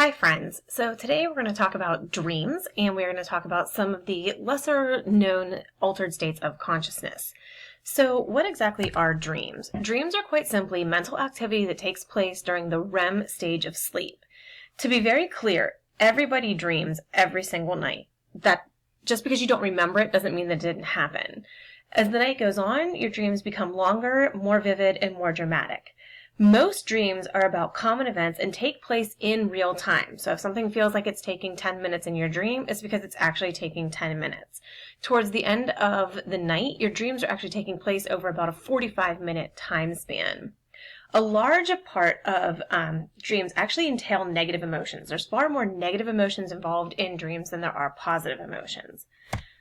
Hi friends, so today we're going to talk about dreams and we're going to talk about some of the lesser known altered states of consciousness. So what exactly are dreams? Dreams are quite simply mental activity that takes place during the REM stage of sleep. To be very clear, everybody dreams every single night. That just because you don't remember it doesn't mean that it didn't happen. As the night goes on, your dreams become longer, more vivid, and more dramatic. Most dreams are about common events and take place in real time. So if something feels like it's taking 10 minutes in your dream, it's because it's actually taking 10 minutes. Towards the end of the night, your dreams are actually taking place over about a 45-minute time span. A large part of dreams actually entail negative emotions. There's far more negative emotions involved in dreams than there are positive emotions.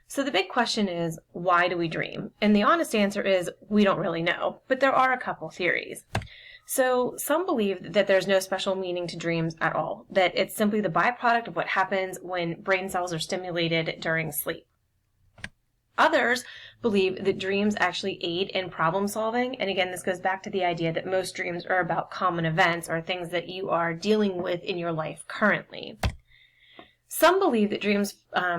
So the big question is, why do we dream? And the honest answer is, we don't really know, but there are a couple theories. So some believe that there's no special meaning to dreams at all, that it's simply the byproduct of what happens when brain cells are stimulated during sleep. Others believe that dreams actually aid in problem solving, and again, this goes back to the idea that most dreams are about common events or things that you are dealing with in your life currently. Some believe that dreams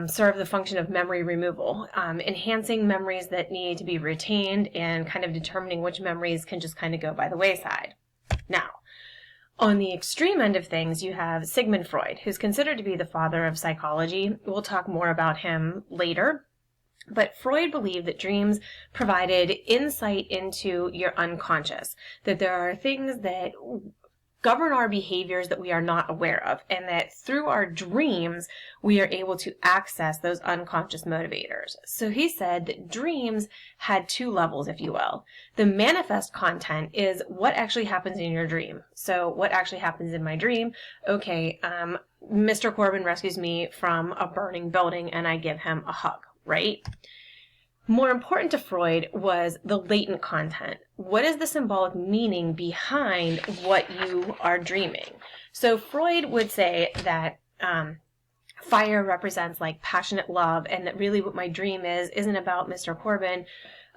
serve the function of memory removal, enhancing memories that need to be retained and kind of determining which memories can just kind of go by the wayside. Now, on the extreme end of things, you have Sigmund Freud, who's considered to be the father of psychology. We'll talk more about him later. But Freud believed that dreams provided insight into your unconscious, that there are things that govern our behaviors that we are not aware of, and that through our dreams, we are able to access those unconscious motivators. So he said that dreams had two levels, if you will. The manifest content is what actually happens in your dream. So what actually happens in my dream? Okay, Mr. Corbin rescues me from a burning building and I give him a hug, right? More important to Freud was the latent content. What is the symbolic meaning behind what you are dreaming? So Freud would say that fire represents like passionate love, and that really what my dream isn't about Mr. Corbin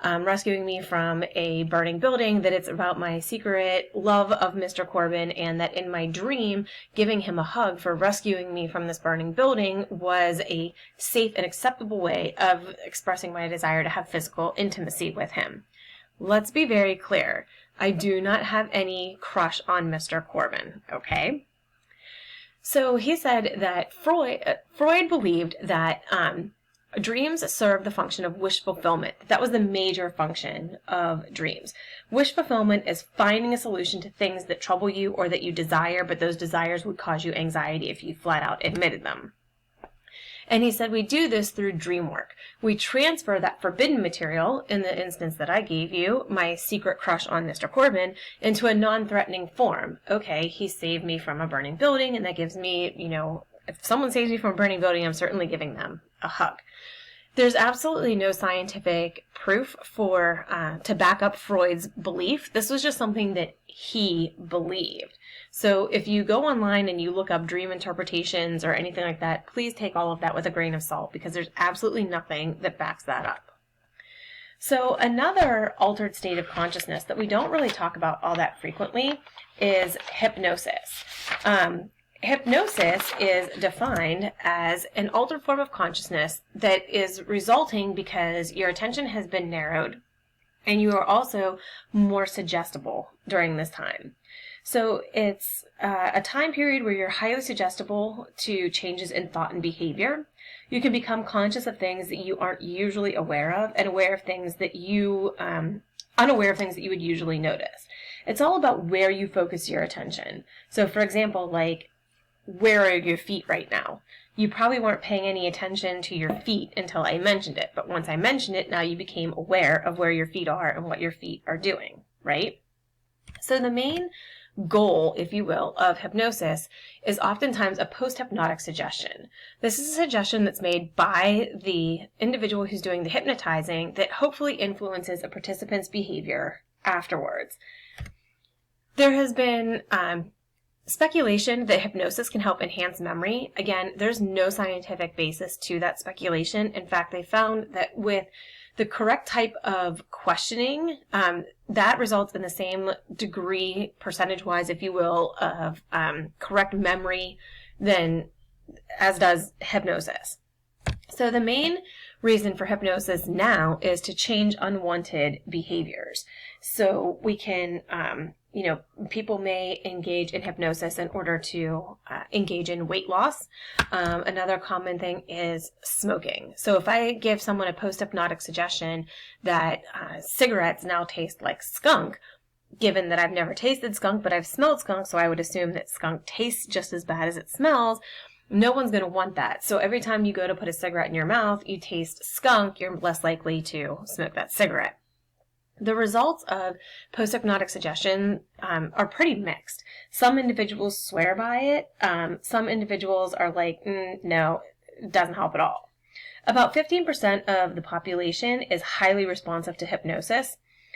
rescuing me from a burning building, that it's about my secret love of Mr. Corbin, and that in my dream, giving him a hug for rescuing me from this burning building was a safe and acceptable way of expressing my desire to have physical intimacy with him. Let's be very clear. I do not have any crush on Mr. Corbin, okay? So he said that Freud believed that dreams serve the function of wish fulfillment. That was the major function of dreams. Wish fulfillment is finding a solution to things that trouble you or that you desire, but those desires would cause you anxiety if you flat out admitted them. And he said we do this through dream work. We transfer that forbidden material, in the instance that I gave you, my secret crush on Mr. Corbin, into a non-threatening form. Okay, he saved me from a burning building, and that gives me, if someone saves me from a burning building, I'm certainly giving them a hug. There's absolutely no scientific proof to back up Freud's belief. This was just something that he believed. So if you go online and you look up dream interpretations or anything like that, please take all of that with a grain of salt, because there's absolutely nothing that backs that up. So another altered state of consciousness that we don't really talk about all that frequently is hypnosis. Hypnosis is defined as an altered form of consciousness that is resulting because your attention has been narrowed and you are also more suggestible during this time. So it's a time period where you're highly suggestible to changes in thought and behavior. You can become conscious of things that you aren't usually aware of, and aware of things that unaware of things that you would usually notice. It's all about where you focus your attention. So for example, like, where are your feet right now? You probably weren't paying any attention to your feet until I mentioned it, but once I mentioned it, now you became aware of where your feet are and what your feet are doing, right? So the main goal, if you will, of hypnosis is oftentimes a post-hypnotic suggestion. This is a suggestion that's made by the individual who's doing the hypnotizing that hopefully influences a participant's behavior afterwards. There has been speculation that hypnosis can help enhance memory. Again, there's no scientific basis to that speculation. In fact, they found that with The correct type of questioning, that results in the same degree, percentage-wise, if you will, of correct memory than as does hypnosis. So the main reason for hypnosis now is to change unwanted behaviors. So we can, people may engage in hypnosis in order to engage in weight loss. Another common thing is smoking. So if I give someone a post-hypnotic suggestion that cigarettes now taste like skunk, given that I've never tasted skunk, but I've smelled skunk, so I would assume that skunk tastes just as bad as it smells, no one's going to want that. So every time you go to put a cigarette in your mouth, you taste skunk, you're less likely to smoke that cigarette. The results of post-hypnotic suggestion are pretty mixed. Some individuals swear by it. Some individuals are like, no, it doesn't help at all. About 15% of the population is highly responsive to hypnosis.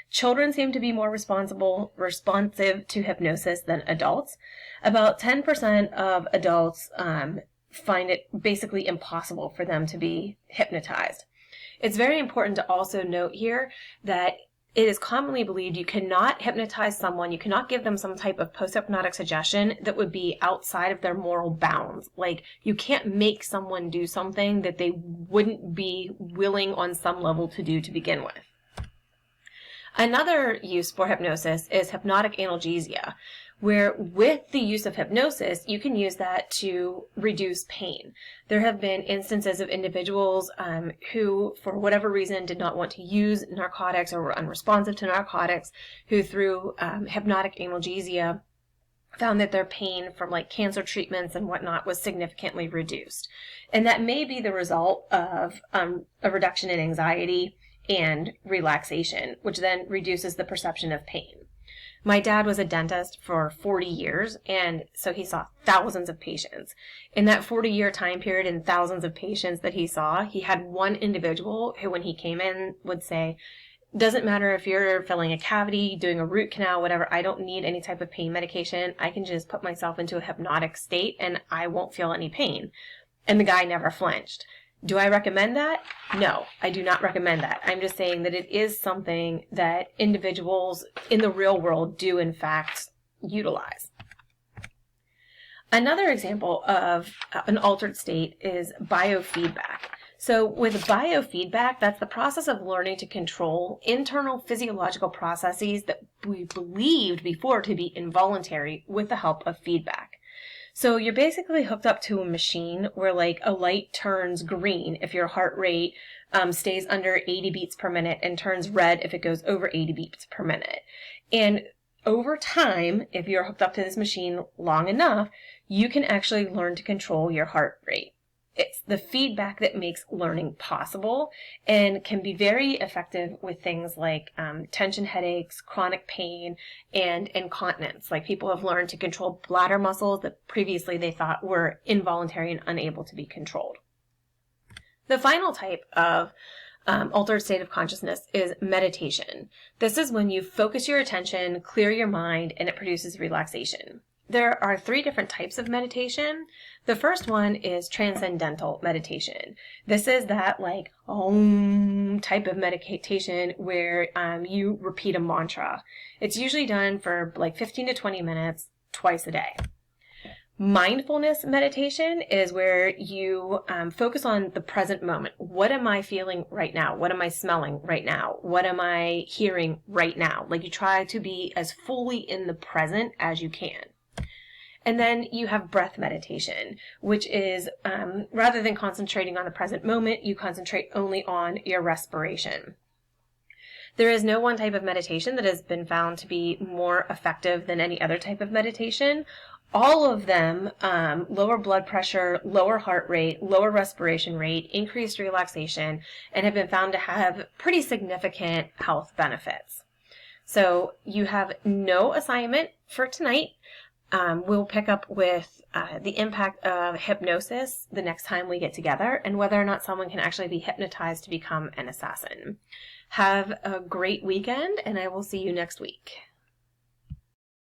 Children seem to be more responsive to hypnosis than adults. About 10% of adults find it basically impossible for them to be hypnotized. It's very important to also note here that it is commonly believed you cannot hypnotize someone, you cannot give them some type of post-hypnotic suggestion that would be outside of their moral bounds. Like, you can't make someone do something that they wouldn't be willing on some level to do to begin with. Another use for hypnosis is hypnotic analgesia, where with the use of hypnosis, you can use that to reduce pain. There have been instances of individuals who, for whatever reason, did not want to use narcotics or were unresponsive to narcotics, who through hypnotic analgesia found that their pain from like cancer treatments and whatnot was significantly reduced. And that may be the result of a reduction in anxiety and relaxation, which then reduces the perception of pain. My dad was a dentist for 40 years, and so he saw thousands of patients. In that 40-year time period and thousands of patients that he saw, he had one individual who, when he came in, would say, doesn't matter if you're filling a cavity, doing a root canal, whatever, I don't need any type of pain medication. I can just put myself into a hypnotic state and I won't feel any pain. And the guy never flinched. Do I recommend that? No, I do not recommend that. I'm just saying that it is something that individuals in the real world do in fact utilize. Another example of an altered state is biofeedback. So with biofeedback, that's the process of learning to control internal physiological processes that we believed before to be involuntary with the help of feedback. So you're basically hooked up to a machine where like a light turns green if your heart rate stays under 80 beats per minute and turns red if it goes over 80 beats per minute. And over time, if you're hooked up to this machine long enough, you can actually learn to control your heart rate. It's the feedback that makes learning possible and can be very effective with things like tension headaches, chronic pain, and incontinence. Like people have learned to control bladder muscles that previously they thought were involuntary and unable to be controlled. The final type of altered state of consciousness is meditation. This is when you focus your attention, clear your mind, and it produces relaxation. There are 3 different types of meditation. The first one is transcendental meditation. This is that like Om type of meditation where you repeat a mantra. It's usually done for like 15 to 20 minutes twice a day. Mindfulness meditation is where you focus on the present moment. What am I feeling right now? What am I smelling right now? What am I hearing right now? Like you try to be as fully in the present as you can. And then you have breath meditation, which is rather than concentrating on the present moment, you concentrate only on your respiration. There is no one type of meditation that has been found to be more effective than any other type of meditation. All of them lower blood pressure, lower heart rate, lower respiration rate, increased relaxation, and have been found to have pretty significant health benefits. So you have no assignment for tonight. We'll pick up with the impact of hypnosis the next time we get together and whether or not someone can actually be hypnotized to become an assassin. Have a great weekend, and I will see you next week.